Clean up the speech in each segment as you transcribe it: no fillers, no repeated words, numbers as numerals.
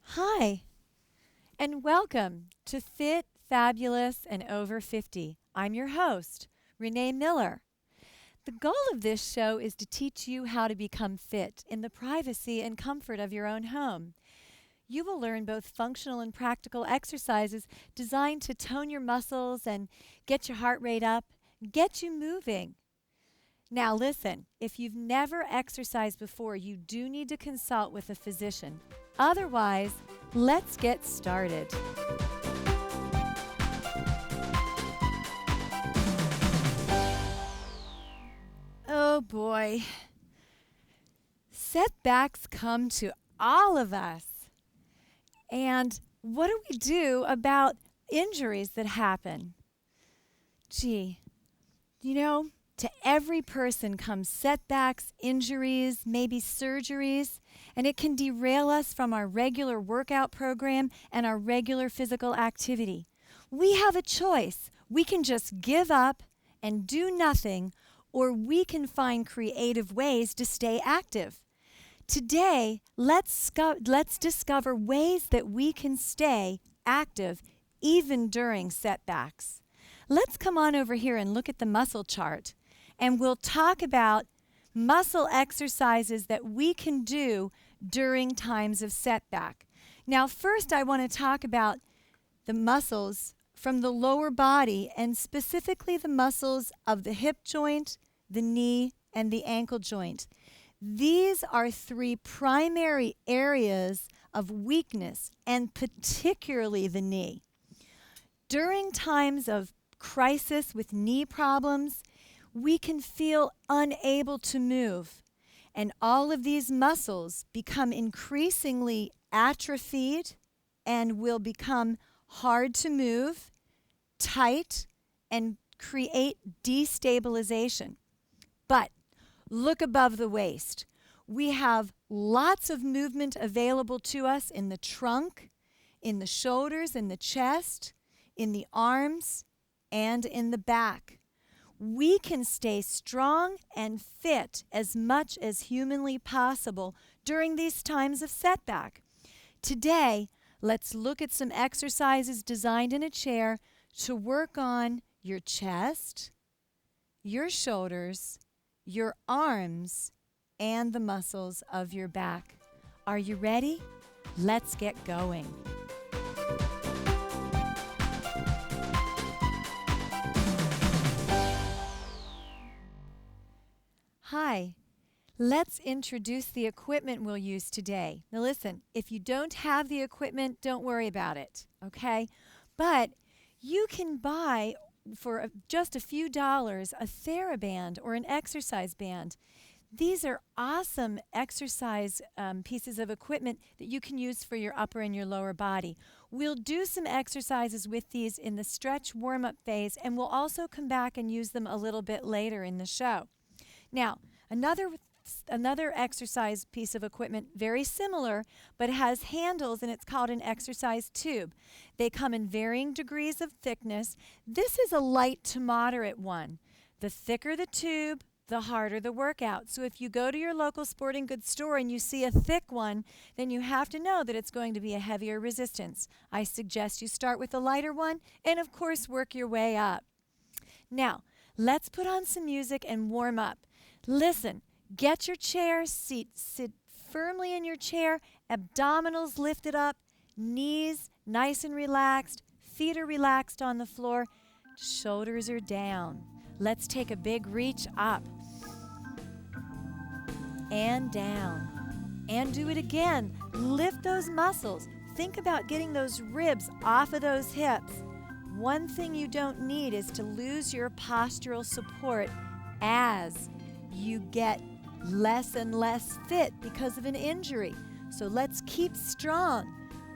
Hi, and welcome to Fit, Fabulous, and Over 50. I'm your host, Renee Miller. The goal of this show is to teach you how to become fit in the privacy and comfort of your own home. You will learn both functional and practical exercises designed to tone your muscles and get your heart rate up, get you moving. Now, listen, if you've never exercised before, you do need to consult with a physician. Otherwise, let's get started. Oh boy. Setbacks come to all of us. And what do we do about injuries that happen? Gee, to every person comes setbacks, injuries, maybe surgeries, and it can derail us from our regular workout program and our regular physical activity. We have a choice. We can just give up and do nothing, or we can find creative ways to stay active. Today, let's discover ways that we can stay active even during setbacks. Let's come on over here and look at the muscle chart, and we'll talk about muscle exercises that we can do during times of setback. Now, first I want to talk about the muscles from the lower body, and specifically the muscles of the hip joint, the knee, and the ankle joint. These are three primary areas of weakness, and particularly the knee. During times of crisis with knee problems, we can feel unable to move, and all of these muscles become increasingly atrophied and will become hard to move, tight, and create destabilization. But look above the waist. We have lots of movement available to us in the trunk, in the shoulders, in the chest, in the arms, and in the back. We can stay strong and fit as much as humanly possible during these times of setback. Today, let's look at some exercises designed in a chair to work on your chest, your shoulders, your arms, and the muscles of your back. Are you ready? Let's get going. Hi, let's introduce the equipment we'll use today. Now listen, if you don't have the equipment, don't worry about it, okay? But you can buy for just a few dollars a TheraBand or an exercise band. These are awesome exercise pieces of equipment that you can use for your upper and your lower body. We'll do some exercises with these in the stretch warm-up phase, and we'll also come back and use them a little bit later in the show. Now, another exercise piece of equipment, very similar, but has handles, and it's called an exercise tube. They come in varying degrees of thickness. This is a light to moderate one. The thicker the tube, the harder the workout. So if you go to your local sporting goods store and you see a thick one, then you have to know that it's going to be a heavier resistance. I suggest you start with a lighter one and, of course, work your way up. Now, let's put on some music and warm up. Listen, get your chair, sit firmly in your chair, abdominals lifted up, knees nice and relaxed, feet are relaxed on the floor, shoulders are down. Let's take a big reach up and down. And do it again. Lift those muscles. Think about getting those ribs off of those hips. One thing you don't need is to lose your postural support as you get less and less fit because of an injury. So let's keep strong.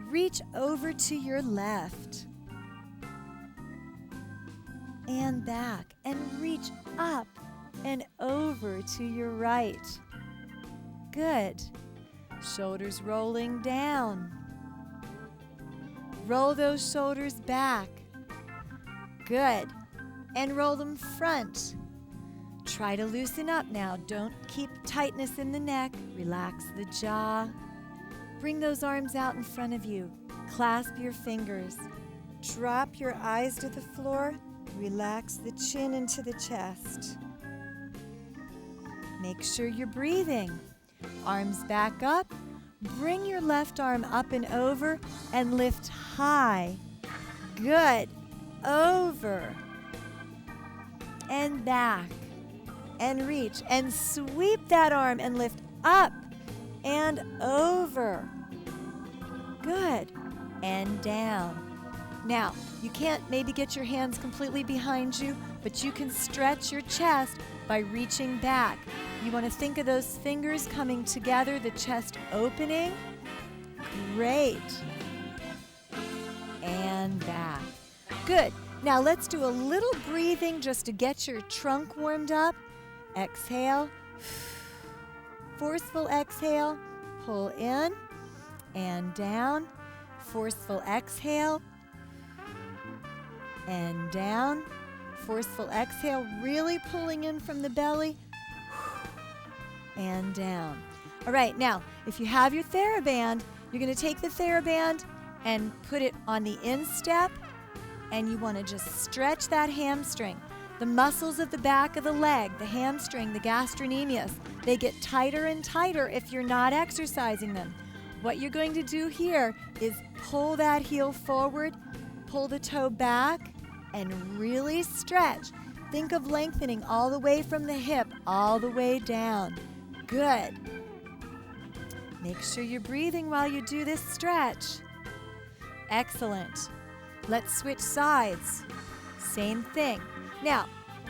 Reach over to your left and back, and reach up and over to your right. Good. Shoulders rolling down. Roll those shoulders back. Good. And roll them front. Try to loosen up now. Don't keep tightness in the neck. Relax the jaw. Bring those arms out in front of you. Clasp your fingers. Drop your eyes to the floor. Relax the chin into the chest. Make sure you're breathing. Arms back up. Bring your left arm up and over and lift high. Good. Over. And back. And reach. And sweep that arm and lift up and over. Good. And down. Now, you can't maybe get your hands completely behind you, but you can stretch your chest by reaching back. You want to think of those fingers coming together, the chest opening. Great. And back. Good. Now let's do a little breathing just to get your trunk warmed up. Exhale. Forceful exhale. Pull in and down. Forceful exhale. And down. Forceful exhale, really pulling in from the belly. And down. All right, now, if you have your TheraBand, you're going to take the TheraBand and put it on the instep, and you want to just stretch that hamstring. The muscles of the back of the leg, the hamstring, the gastrocnemius, they get tighter and tighter if you're not exercising them. What you're going to do here is pull that heel forward, pull the toe back, and really stretch. Think of lengthening all the way from the hip, all the way down. Good. Make sure you're breathing while you do this stretch. Excellent. Let's switch sides. Same thing. Now,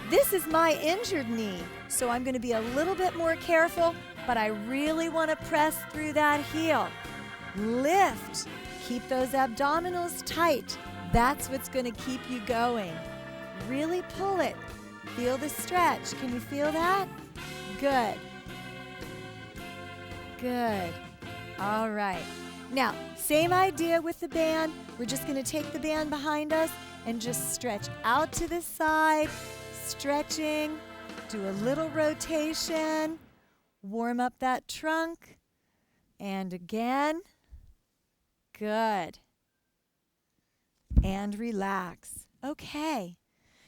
this is my injured knee, so I'm going to be a little bit more careful, but I really want to press through that heel. Lift. Keep those abdominals tight. That's what's going to keep you going. Really pull it. Feel the stretch. Can you feel that? Good. Good. All right. Now, same idea with the band. We're just going to take the band behind us and just stretch out to the side, stretching, do a little rotation, warm up that trunk, and again. Good. And relax. Okay.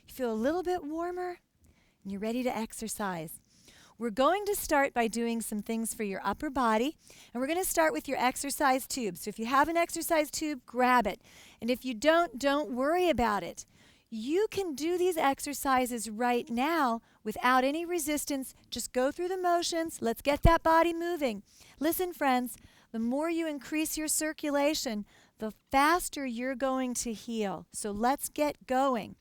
You feel a little bit warmer and you're ready to exercise. We're going to start by doing some things for your upper body, and we're going to start with your exercise tube. So if you have an exercise tube, grab it. And if you don't worry about it. You can do these exercises right now without any resistance. Just go through the motions. Let's get that body moving. Listen, friends, the more you increase your circulation, the faster you're going to heal. So let's get going.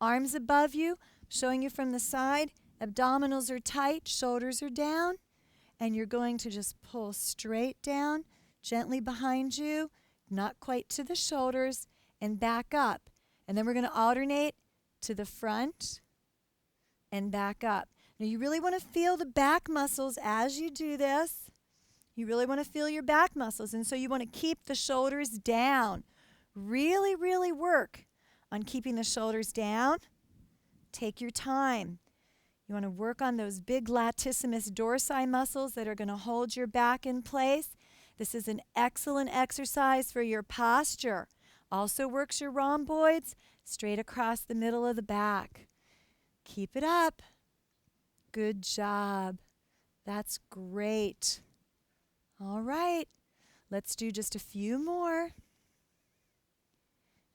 Arms above you, showing you from the side. Abdominals are tight, shoulders are down. And you're going to just pull straight down, gently behind you, not quite to the shoulders, and back up. And then we're going to alternate to the front and back up. Now you really want to feel the back muscles as you do this. You really want to feel your back muscles, and so you want to keep the shoulders down. Really, really work on keeping the shoulders down. Take your time. You want to work on those big latissimus dorsi muscles that are going to hold your back in place. This is an excellent exercise for your posture. Also works your rhomboids straight across the middle of the back. Keep it up. Good job. That's great. All right, let's do just a few more.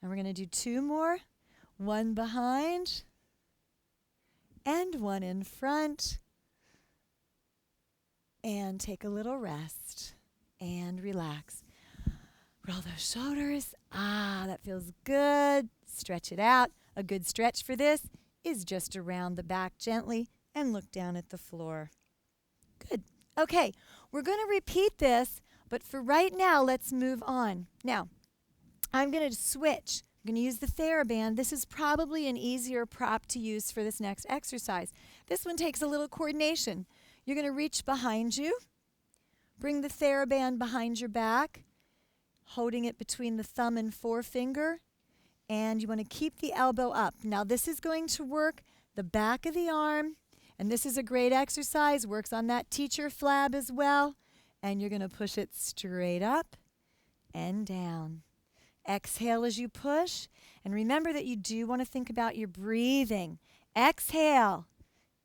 And we're going to do two more. One behind and one in front. And take a little rest and relax. Roll those shoulders. That feels good. Stretch it out. A good stretch for this is just around the back gently and look down at the floor. Good. Okay, we're going to repeat this, but for right now, let's move on. Now, I'm going to switch. I'm going to use the TheraBand. This is probably an easier prop to use for this next exercise. This one takes a little coordination. You're going to reach behind you. Bring the TheraBand behind your back, holding it between the thumb and forefinger, and you want to keep the elbow up. Now, this is going to work the back of the arm. And this is a great exercise, works on that teacher flab as well. and you're going to push it straight up and down. Exhale as you push, and remember that you do want to think about your breathing. Exhale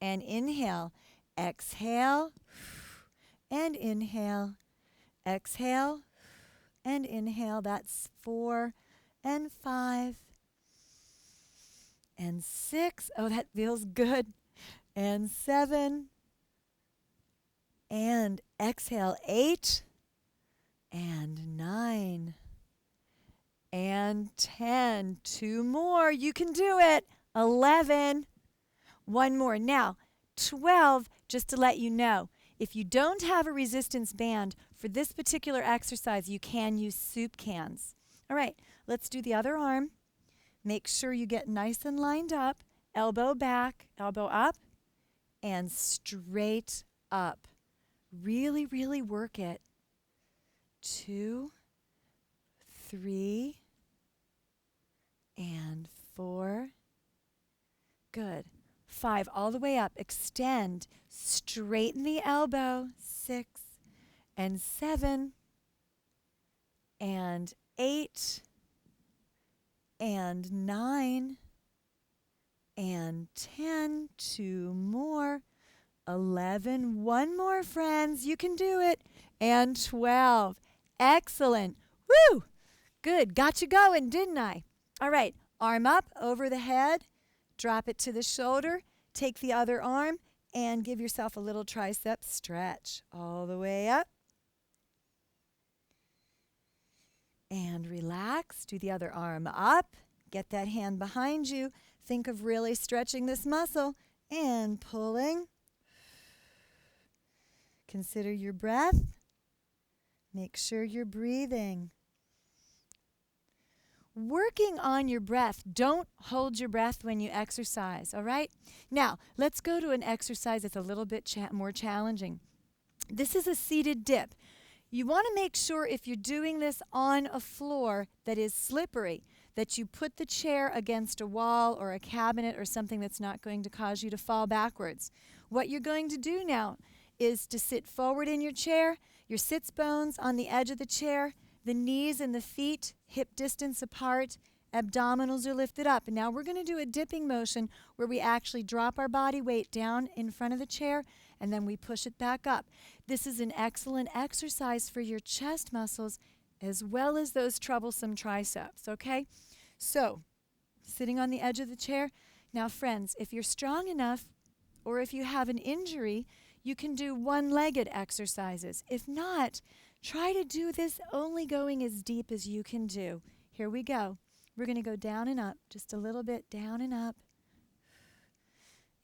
and inhale. Exhale and inhale. Exhale and inhale. That's 4 and 5 and 6. Oh, that feels good. And 7. And exhale, 8 and 9 and 10. 2 more. You can do it. 11. 1 more. Now, 12, just to let you know, if you don't have a resistance band for this particular exercise, you can use soup cans. All right, let's do the other arm. Make sure you get nice and lined up. Elbow back, elbow up, and straight up. Really, really work it. 2, 3, and 4. Good. 5, all the way up. Extend. Straighten the elbow. 6, and 7, and 8, and 9, and 10. 2 more. 11. 1 more, friends. You can do it. And 12. Excellent. Woo! Good. Got you going, didn't I? All right. Arm up over the head. Drop it to the shoulder. Take the other arm and give yourself a little tricep stretch all the way up. And relax. Do the other arm up. Get that hand behind you. Think of really stretching this muscle and pulling. Consider your breath. Make sure you're breathing. Working on your breath. Don't hold your breath when you exercise, all right? Now, let's go to an exercise that's a little bit more challenging. This is a seated dip. You want to make sure if you're doing this on a floor that is slippery, that you put the chair against a wall or a cabinet or something that's not going to cause you to fall backwards. What you're going to do now is to sit forward in your chair, your sits bones on the edge of the chair, the knees and the feet hip distance apart, abdominals are lifted up. And now we're going to do a dipping motion where we actually drop our body weight down in front of the chair and then we push it back up. This is an excellent exercise for your chest muscles as well as those troublesome triceps, okay? So, sitting on the edge of the chair. Now, friends, if you're strong enough or if you have an injury, you can do one-legged exercises. If not, try to do this only going as deep as you can do. Here we go. We're going to go down and up, just a little bit down and up.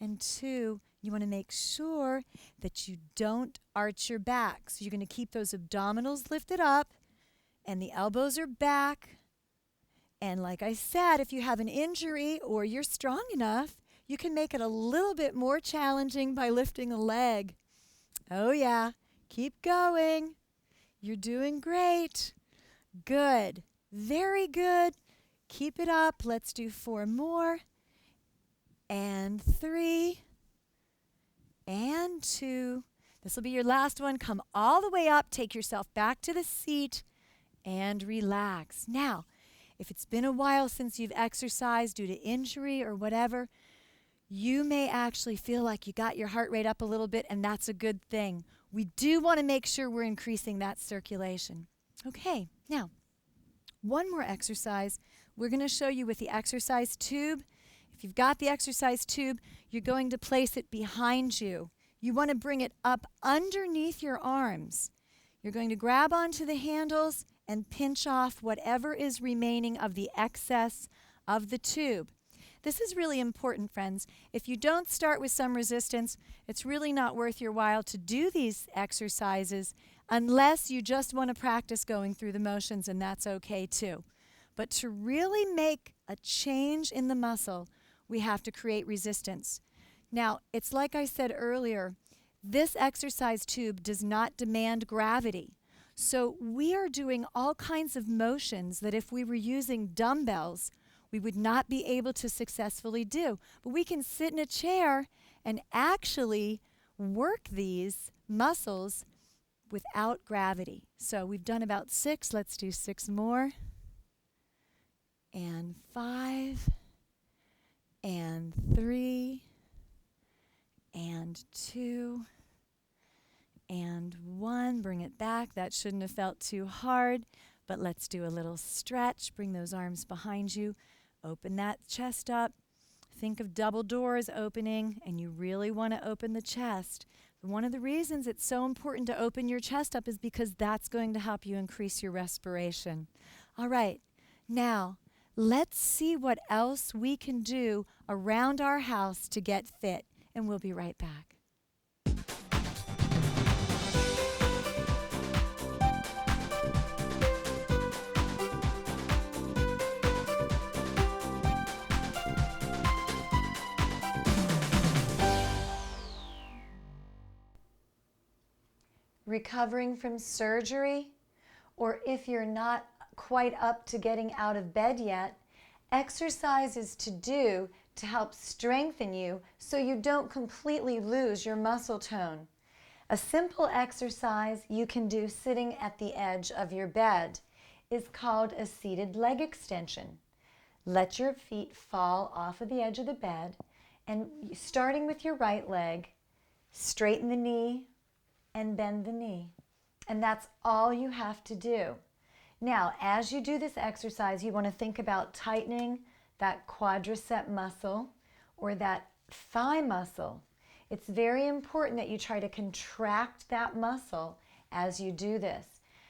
And 2, you want to make sure that you don't arch your back. So you're going to keep those abdominals lifted up and the elbows are back. And like I said, if you have an injury or you're strong enough, you can make it a little bit more challenging by lifting a leg. Oh yeah, keep going. You're doing great. Good. Very good. Keep it up. Let's do 4 more. And 3. And 2. This will be your last one. Come all the way up. Take yourself back to the seat and relax. Now, if it's been a while since you've exercised due to injury or whatever, you may actually feel like you got your heart rate up a little bit, and that's a good thing. We do want to make sure we're increasing that circulation. Okay, now, one more exercise. We're going to show you with the exercise tube. If you've got the exercise tube, you're going to place it behind you. You want to bring it up underneath your arms. You're going to grab onto the handles and pinch off whatever is remaining of the excess of the tube. This is really important, friends. If you don't start with some resistance, it's really not worth your while to do these exercises unless you just want to practice going through the motions, and that's okay too. But to really make a change in the muscle, we have to create resistance. Now, it's like I said earlier, this exercise tube does not demand gravity. So we are doing all kinds of motions that if we were using dumbbells, we would not be able to successfully do. But we can sit in a chair and actually work these muscles without gravity. So we've done about 6. Let's do 6 more. And 5. And 3. And 2. And 1. Bring it back. That shouldn't have felt too hard, but let's do a little stretch. Bring those arms behind you. Open that chest up. Think of double doors opening, and you really want to open the chest. One of the reasons it's so important to open your chest up is because that's going to help you increase your respiration. All right, now let's see what else we can do around our house to get fit, and we'll be right back. Recovering from surgery, or if you're not quite up to getting out of bed yet, exercises to do to help strengthen you so you don't completely lose your muscle tone. A simple exercise you can do sitting at the edge of your bed is called a seated leg extension. Let your feet fall off of the edge of the bed, and starting with your right leg, straighten the knee and bend the knee. And that's all you have to do. Now, as you do this exercise, you want to think about tightening that quadricep muscle or that thigh muscle. It's very important that you try to contract that muscle as you do this.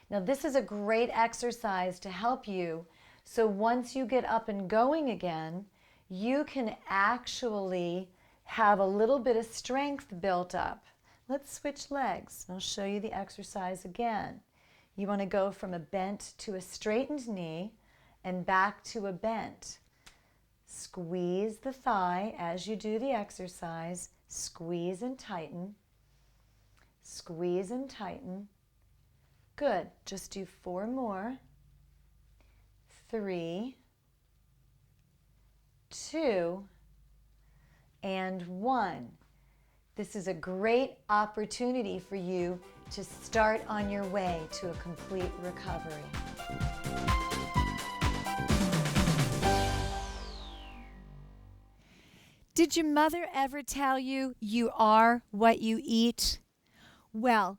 Now, this is a great exercise to help you, so once you get up and going again, you can actually have a little bit of strength built up. Let's switch legs. I'll show you the exercise again. You want to go from a bent to a straightened knee and back to a bent. Squeeze the thigh as you do the exercise. Squeeze and tighten. Squeeze and tighten. Good. Just do 4 more. 3, 2, and 1. This is a great opportunity for you to start on your way to a complete recovery. Did your mother ever tell you you are what you eat? Well,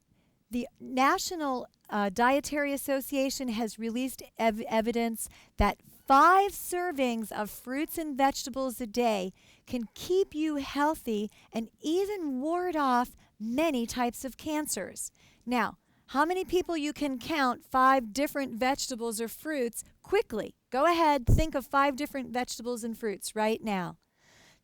the National Dietary Association has released evidence that 5 servings of fruits and vegetables a day can keep you healthy and even ward off many types of cancers. Now, how many people you can count 5 different vegetables or fruits quickly? Go ahead, think of 5 different vegetables and fruits right now.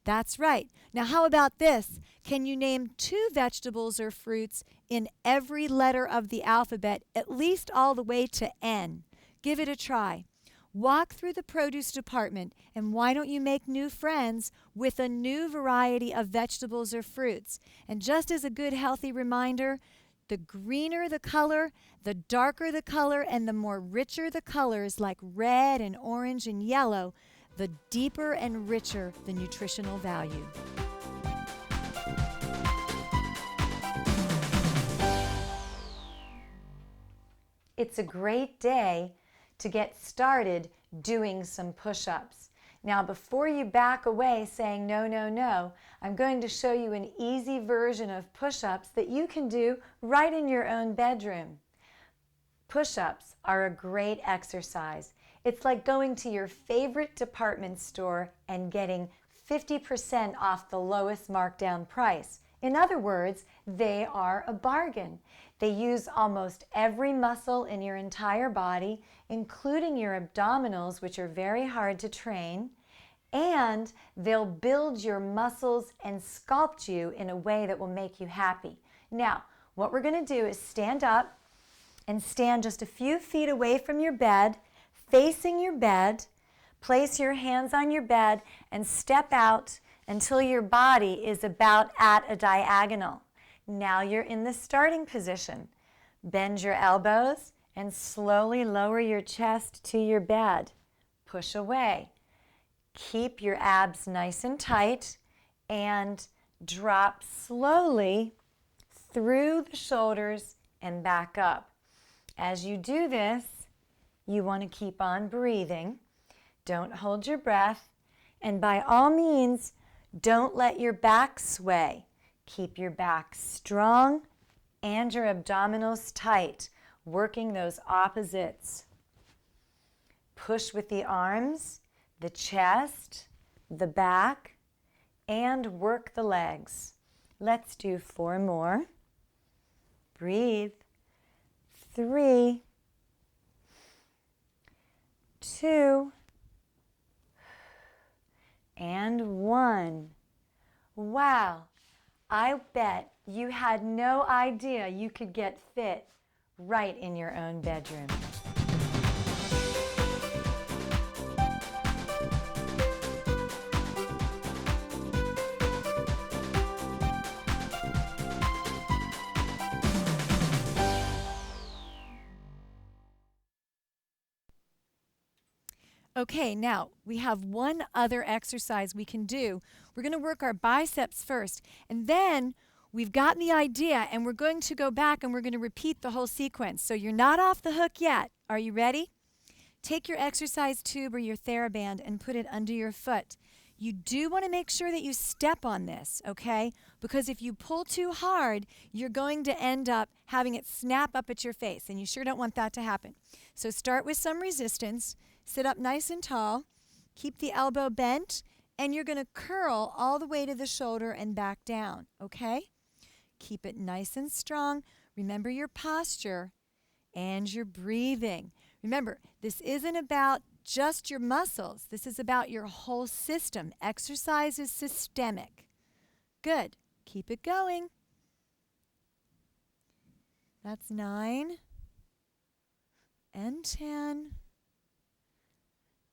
That's right. Now, how about this? Can you name 2 vegetables or fruits in every letter of the alphabet, at least all the way to N? Give it a try. Walk through the produce department, and why don't you make new friends with a new variety of vegetables or fruits? And just as a good healthy reminder, the greener the color, the darker the color, and the more richer the colors like red and orange and yellow, the deeper and richer the nutritional value. It's a great day to get started doing some push-ups. Now, before you back away saying, no, no, no, I'm going to show you an easy version of push-ups that you can do right in your own bedroom. Push-ups are a great exercise. It's like going to your favorite department store and getting 50% off the lowest markdown price. In other words, they are a bargain. They use almost every muscle in your entire body, including your abdominals, which are very hard to train, and they'll build your muscles and sculpt you in a way that will make you happy. Now, what we're going to do is stand up and stand just a few feet away from your bed, facing your bed. Place your hands on your bed and step out until your body is about at a diagonal. Now you're in the starting position. Bend your elbows and slowly lower your chest to your bed. Push away. Keep your abs nice and tight and drop slowly through the shoulders and back up. As you do this, you want to keep on breathing. Don't hold your breath. And by all means, don't let your back sway. Keep your back strong and your abdominals tight, working those opposites. Push with the arms, the chest, the back, and work the legs. Let's do 4 more. Breathe. 3, 2, and 1. Wow, I bet you had no idea you could get fit right in your own bedroom. Okay, now we have one other exercise we can do. We're going to work our biceps first, and then we've gotten the idea, and we're going to go back and we're going to repeat the whole sequence. So you're not off the hook yet. Are you ready? Take your exercise tube or your TheraBand and put it under your foot. You do want to make sure that you step on this, okay? Because if you pull too hard, you're going to end up having it snap up at your face, and you sure don't want that to happen. So start with some resistance. Sit up nice and tall. Keep the elbow bent, and you're going to curl all the way to the shoulder and back down, okay? Keep it nice and strong. Remember your posture and your breathing. Remember, this isn't about just your muscles. This is about your whole system. Exercise is systemic. Good. Keep it going. That's 9 and 10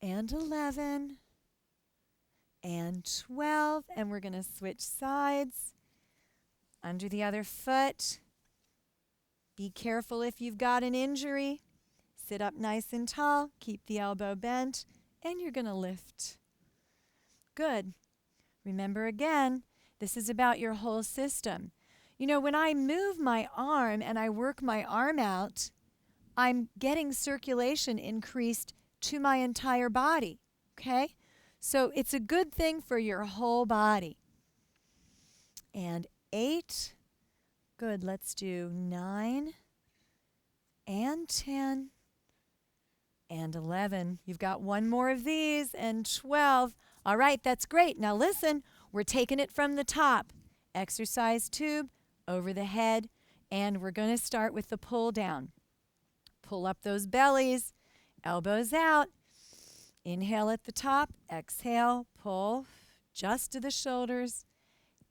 and 11 and 12. And we're going to switch sides. Under the other foot. Be careful if you've got an injury. Sit up nice and tall. Keep the elbow bent. And you're going to lift. Good. Remember again, this is about your whole system. You know, when I move my arm and I work my arm out, I'm getting circulation increased to my entire body, okay? So it's a good thing for your whole body. And 8. Good, let's do 9 and 10 and 11. You've got one more of these, and 12. All right, that's great. Now listen, we're taking it from the top. Exercise tube over the head, and we're going to start with the pull down. Pull up those bellies, elbows out. Inhale at the top, exhale, pull just to the shoulders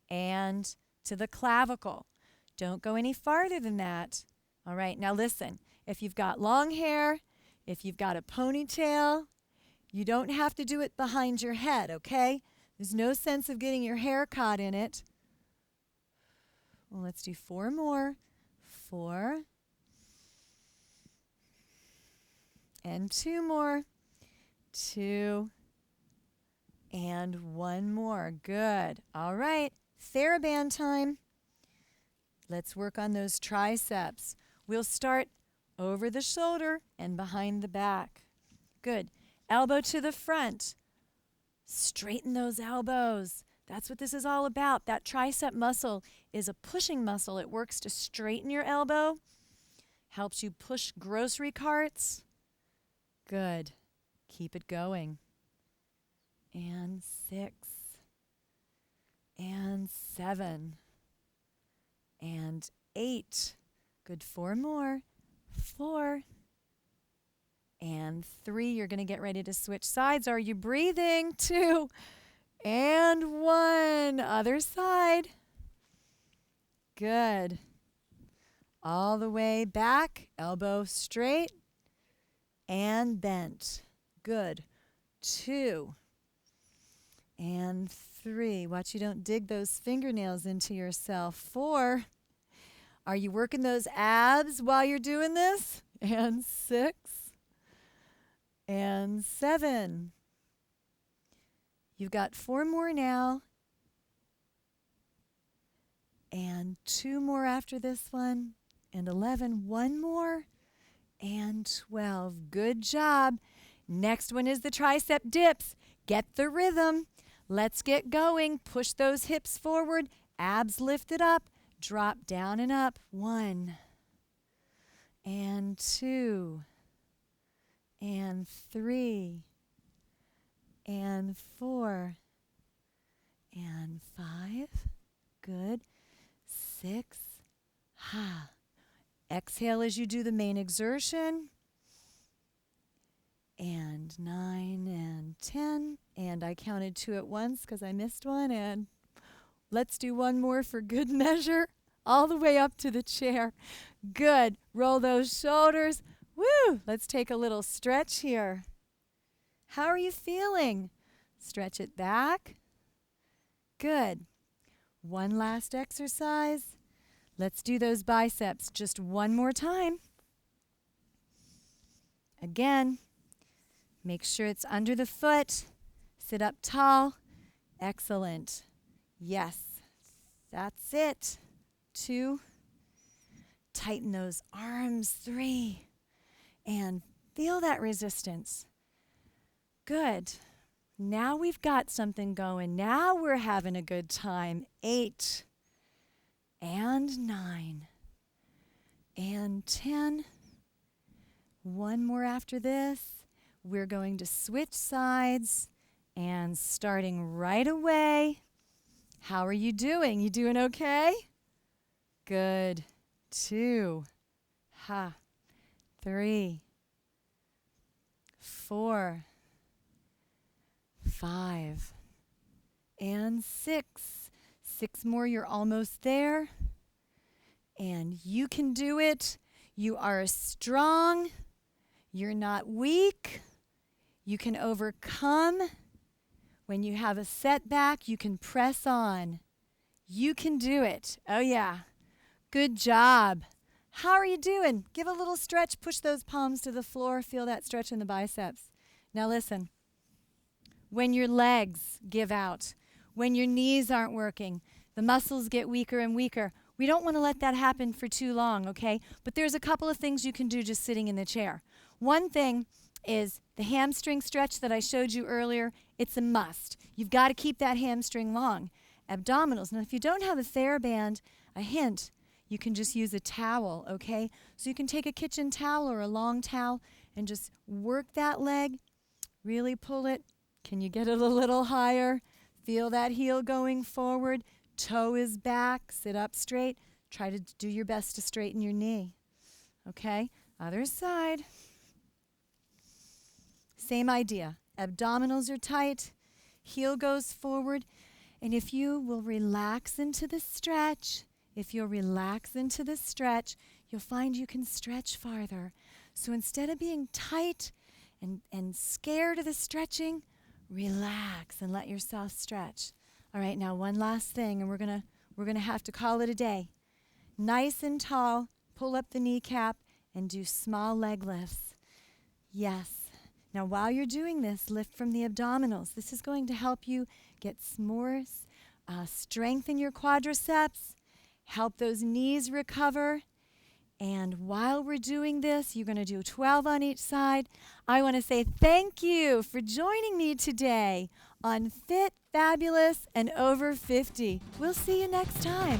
and to the clavicle. Don't go any farther than that. All right, now listen, if you've got long hair, if you've got a ponytail, you don't have to do it behind your head, okay? There's no sense of getting your hair caught in it. Well, let's do 4 more. 4. And 2 more. 2. And 1 more. Good. All right. TheraBand time. Let's work on those triceps. We'll start over the shoulder and behind the back. Good. Elbow to the front. Straighten those elbows. That's what this is all about. That tricep muscle is a pushing muscle. It works to straighten your elbow. Helps you push grocery carts. Good. Keep it going. And 6. And 7. And 8. Good. 4 more. 4. And 3. You're going to get ready to switch sides. Are you breathing? 2. And 1. Other side. Good. All the way back. Elbow straight. And bent. Good. 2. And 3. Watch you don't dig those fingernails into yourself. 4. Are you working those abs while you're doing this? And 6. And 7. You've got 4 more now. And 2 more after this one. and 11. One more, and 12. Good job. Next one is the tricep dips. Get the rhythm. Let's get going. Push those hips forward. Abs lifted up. Drop down and up. 1 and 2 and 3 and 4 and 5. Good. 6. Ha. Exhale as you do the main exertion. And 9 and 10. And I counted 2 at once because I missed one. And let's do one more for good measure. All the way up to the chair. Good. Roll those shoulders. Woo! Let's take a little stretch here. How are you feeling? Stretch it back. Good. One last exercise. Let's do those biceps just one more time. Again, make sure it's under the foot. Sit up tall. Excellent. Yes, that's it. 2. Tighten those arms. 3. And feel that resistance. Good. Now we've got something going. Now we're having a good time. 8 and 9 and 10. One more after this. We're going to switch sides and starting right away. How are you doing? You doing okay? Good. 2. Ha. 3. 4. 5. And 6. 6 more. You're almost there. And you can do it. You are strong. You're not weak. You can overcome. When you have a setback, you can press on. You can do it. Oh, yeah. Good job. How are you doing? Give a little stretch. Push those palms to the floor. Feel that stretch in the biceps. Now listen. When your legs give out, when your knees aren't working, the muscles get weaker and weaker. We don't want to let that happen for too long, okay? But there's a couple of things you can do just sitting in the chair. One thing is the hamstring stretch that I showed you earlier. It's a must. You've got to keep that hamstring long. Abdominals. Now, if you don't have a TheraBand, a hint, you can just use a towel, okay? So you can take a kitchen towel or a long towel and just work that leg. Really pull it. Can you get it a little higher? Feel that heel going forward. Toe is back. Sit up straight. Try to do your best to straighten your knee. Okay? Other side. Same idea. Abdominals are tight. Heel goes forward. And if you will relax into the stretch, you'll find you can stretch farther. So instead of being tight and scared of the stretching, relax and let yourself stretch. All right, now one last thing, and we're gonna have to call it a day. Nice and tall, pull up the kneecap and do small leg lifts. Yes. Now while you're doing this, lift from the abdominals. This is going to help you get more strength in your quadriceps, help those knees recover. And while we're doing this, you're going to do 12 on each side. I want to say thank you for joining me today on Fit, Fabulous, and Over 50. We'll see you next time.